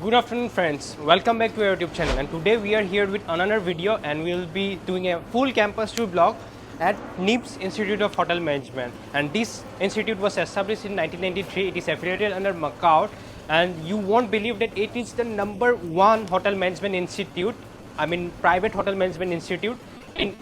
Good afternoon friends, welcome back to our YouTube channel, and today we are here with another video and we will be doing a full campus tour vlog at NIPS Institute of Hotel Management. And this institute was established in 1993. It is affiliated under Macau, and you won't believe that it is the #1 hotel management institute, private hotel management institute in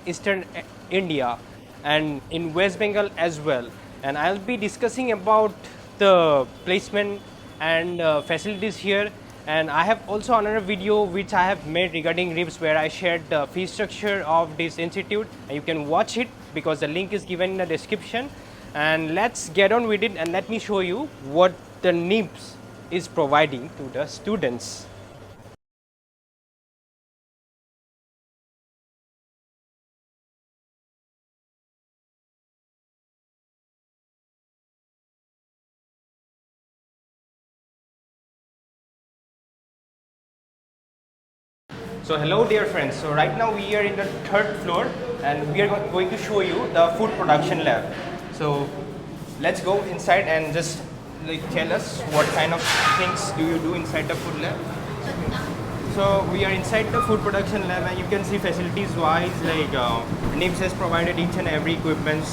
Eastern India and in West Bengal as well. And I'll be discussing about the placement and facilities here, and I have also another video which I have made regarding RIPS where I shared the fee structure of this institute, and you can watch it because the link is given in the description. And let's get on with it and let me show you what the NIPS is providing to the students. So hello dear friends, so right now we are in the 3rd floor and we are going to show you the food production lab. So let's go inside and just tell us what kind of things do you do inside the food lab. So we are inside the food production lab and you can see facilities wise NIPS has provided each and every equipment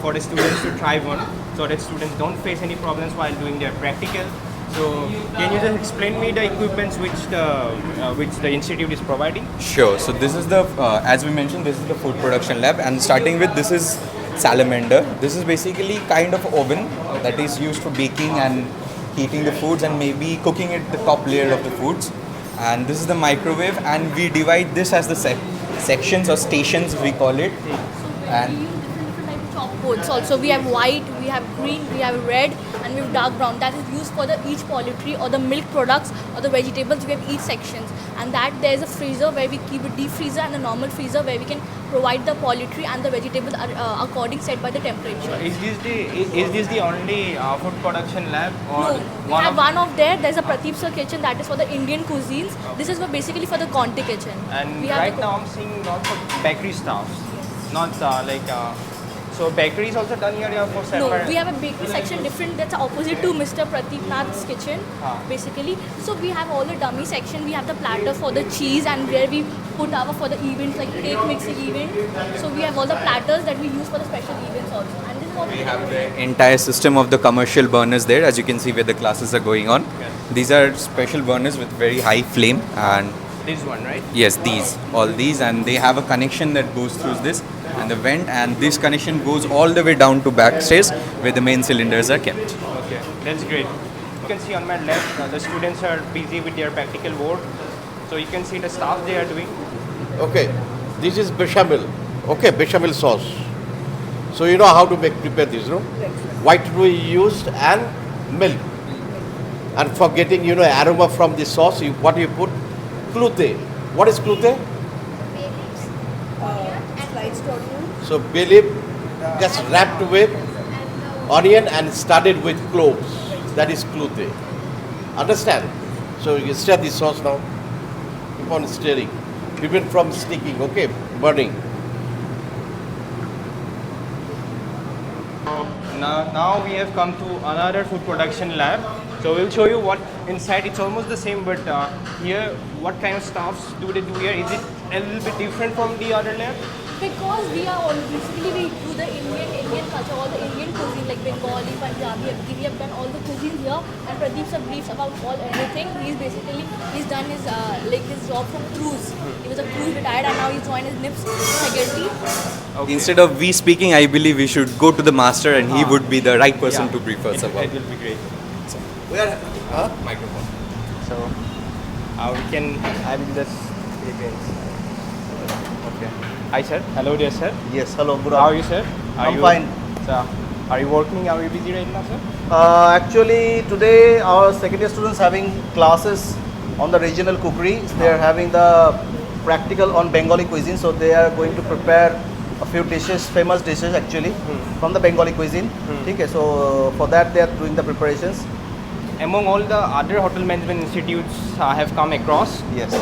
for the students to try on, so that students don't face any problems while doing their practical. So can you just explain me the equipments which the institute is providing? Sure. So this is the, as we mentioned, this is the food production lab, and starting with this is salamander. This is basically kind of oven that is used for baking and heating the foods and maybe cooking it the top layer of the foods. And this is the microwave, and we divide this as the sections or stations we call it. And we use different type of chop boards also. We have white, we have green, we have red, and we have dark brown. That is used for each poultry or the milk products or the vegetables. We have each sections, and that there is a freezer where we keep a deep freezer and a normal freezer where we can provide the poultry and the vegetables according set by the temperature. Is this the only food production lab? Or no, we have one of there. There's a Pradeep Sir kitchen that is for the Indian cuisines. This is basically for the Conti kitchen. And right now I'm seeing lots of bakery stuffs, not so bakery is also done here for separate? No, we have a bakery section different, that's opposite to Mr. Pradeep Nath's kitchen, basically. So we have all the dummy section, we have the platter for the cheese and where we put our for the events like cake mixing event. So we have all the platters that we use for the special events also. And this is what we have the entire system of the commercial burners there, as you can see where the classes are going on. Yes. These are special burners with very high flame, and this one, right? Yes, all these, and they have a connection that goes through this and the vent, and this connection goes all the way down to backstage where the main cylinders are kept. Okay, that's great. You can see on my left the students are busy with their practical work, so you can see the stuff they are doing. Okay, this is bechamel. Okay, bechamel sauce. So you know how to prepare this, no? White we used and milk. And for getting aroma from the sauce, what you put? Clute. What is clute? So bay leaf just wrapped with onion and studded with cloves. That is clute. Understand? So you stir the sauce now. Keep on stirring. Prevent from sticking, okay? Burning. Now we have come to another food production lab. So we'll show you what inside. It's almost the same, but here, what kind of stuffs do they do here? Is it a little bit different from the other lab? Because we are all basically we do the Indian culture, all the Indian cuisine like Bengali, Punjabi, we have done all the cuisines here, and Pradeep sir briefs about everything. He's done his job from cruise. He was a cruise retired and now he joined his NIPS secretary. Okay. Instead of we speaking, I believe we should go to the master and he would be the right person to brief us about. It will be great. So, where microphone. So I will just okay. Hi sir. Hello dear sir. Yes, hello, good How are you sir? I'm fine. So, are you working? Are you busy right now sir? Actually, today our second year students having classes on the regional cookery. They are having the practical on Bengali cuisine, so they are going to prepare a few dishes, famous dishes actually, from the Bengali cuisine. Okay, so for that they are doing the preparations. Among all the other hotel management institutes I have come across, Yes.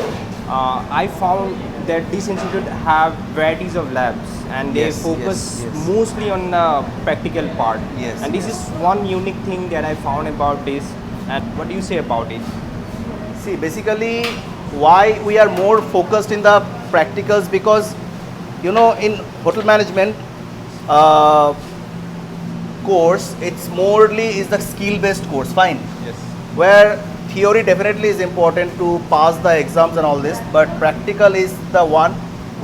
I found that this institute have varieties of labs and they focus mostly on the practical part. Yes, and this is one unique thing that I found about this. And what do you say about it? See, basically, why we are more focused in the practicals, because you know, in hotel management uh, course, it's morely is the skill-based course. Fine. Yes. Where theory definitely is important to pass the exams and all this, but practical is the one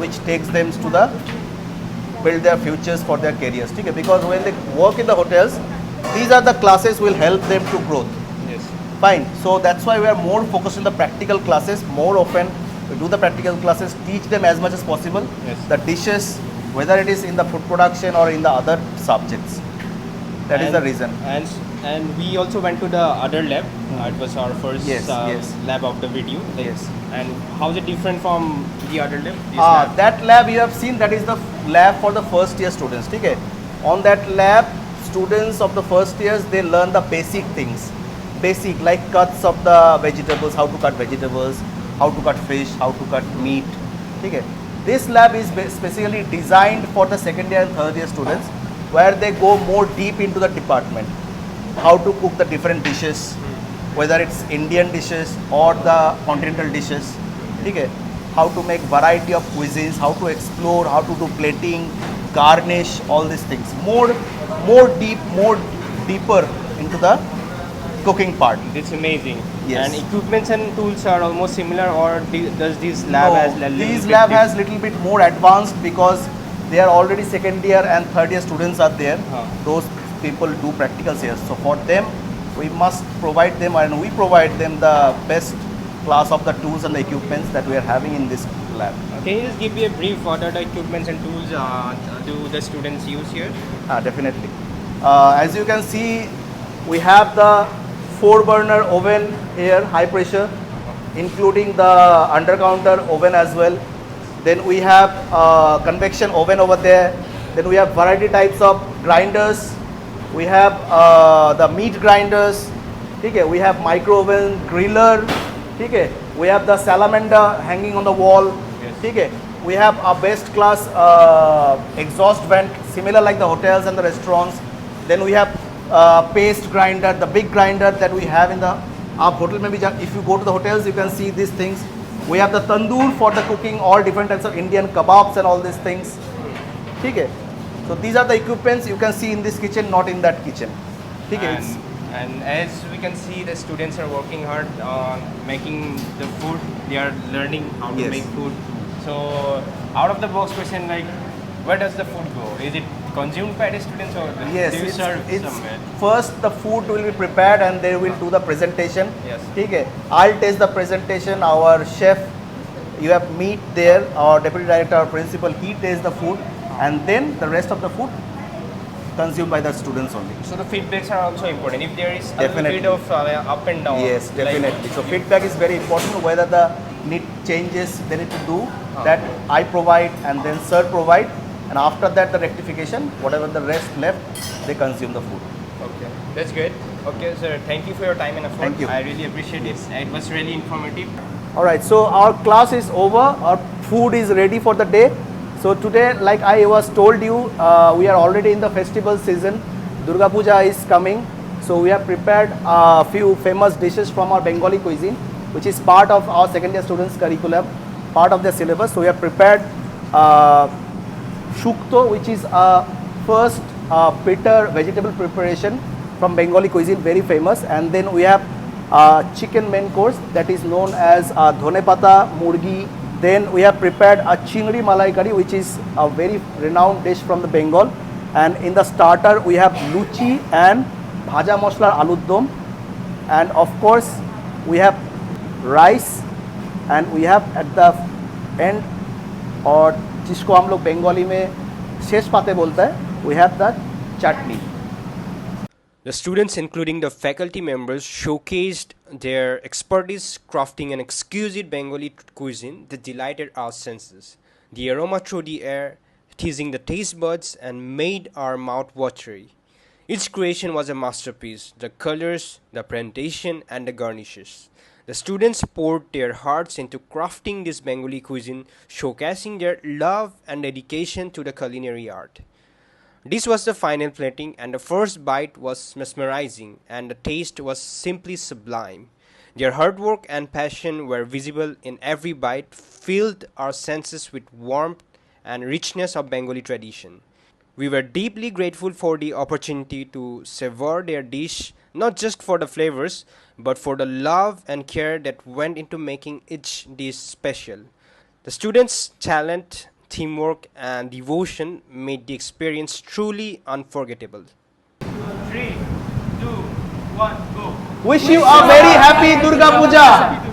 which takes them to the build their futures for their careers. Okay? Because when they work in the hotels, these are the classes will help them to growth. Yes. Fine. So that's why we are more focused on the practical classes. More often, we do the practical classes, teach them as much as possible. Yes. The dishes, whether it is in the food production or in the other subjects. That is the reason. And we also went to the other lab. It was our first Yes, yes. lab of the video. Yes. And how is it different from the other lab? This lab? That lab you have seen, that is the lab for the first year students. Okay? On that lab, students of the first years, they learn the basic things. Basic, like cuts of the vegetables, how to cut vegetables, how to cut fish, how to cut meat. Okay? This lab is specifically designed for the second year and third year students, where they go more deep into the department. How to cook the different dishes, whether it's Indian dishes or the continental dishes. Okay? How to make variety of cuisines, how to explore, how to do plating, garnish, all these things. More deeper into the cooking part. It's amazing. Yes. And equipments and tools are almost similar, or does this lab has a little These bit lab has little bit more advanced, because they are already second year and third year students are there. Those people do practicals here. So for them, we must provide them, and we provide them the best class of the tools and the equipments that we are having in this lab. Can you just give me a brief what are the equipments and tools do the students use here? Definitely. As you can see, we have the 4-burner oven here, high pressure, including the under counter oven as well. Then we have convection oven over there. Then we have variety types of grinders. We have the meat grinders. Okay? We have micro oven, griller. Okay? We have the salamander hanging on the wall. Yes. Okay? We have a best class exhaust vent, similar like the hotels and the restaurants. Then we have paste grinder, the big grinder that we have in the hotel. Maybe if you go to the hotels, you can see these things. We have the tandoor for the cooking, all different types of Indian kebabs and all these things. Okay? So these are the equipments you can see in this kitchen, not in that kitchen. Okay? And as we can see, the students are working hard on making the food. They are learning how to Yes. make food. So out of the box question, like, where does the food go? Is it consumed by the students, or Yes, do you serve it's somewhere? first the food will be prepared and they will do the presentation. Yes. Okay. I'll taste the presentation. Our chef, you have meat there. Our deputy director, our principal, he tastes the food, and then the rest of the food consumed by the students only. So the feedbacks are also important. If there is a little Definitely. bit of up and down. Yes, like- definitely. So feedback is very important. Whether the need changes they need to do, that I provide and then sir provide, and after that the rectification, whatever the rest left, they consume the food. Okay, that's good. Okay, sir, thank you for your time and effort. Thank you. I really appreciate it. It was really informative. All right, so our class is over. Our food is ready for the day. So today, like I was told you, we are already in the festival season. Durga Puja is coming. So we have prepared a few famous dishes from our Bengali cuisine, which is part of our second year students curriculum, part of their syllabus. So we have prepared shukto, which is a first bitter vegetable preparation from Bengali cuisine, very famous. And then we have chicken main course that is known as dhone pata murgi. Then we have prepared a chingri malai curry, which is a very renowned dish from the Bengal. And in the starter we have luchi and bhaja moslar alud dom. And of course we have rice, and we have at the end, और जिसको हम लोग बंगाली में शेष पाते बोलता है, we have the chutney. The students, including the faculty members, showcased their expertise crafting an exquisite Bengali cuisine that delighted our senses. The aroma through the air, teasing the taste buds, and made our mouth watery. Each creation was a masterpiece: the colors, the presentation, and the garnishes. The students poured their hearts into crafting this Bengali cuisine, showcasing their love and dedication to the culinary art. This was the final plating, and the first bite was mesmerizing, and the taste was simply sublime. Their hard work and passion were visible in every bite, filled our senses with warmth and richness of Bengali tradition. We were deeply grateful for the opportunity to savor their dish, not just for the flavors, but for the love and care that went into making each dish special. The students' talent, teamwork, and devotion made the experience truly unforgettable. 3, 2, 1, go. Wish you a very happy Durga Puja.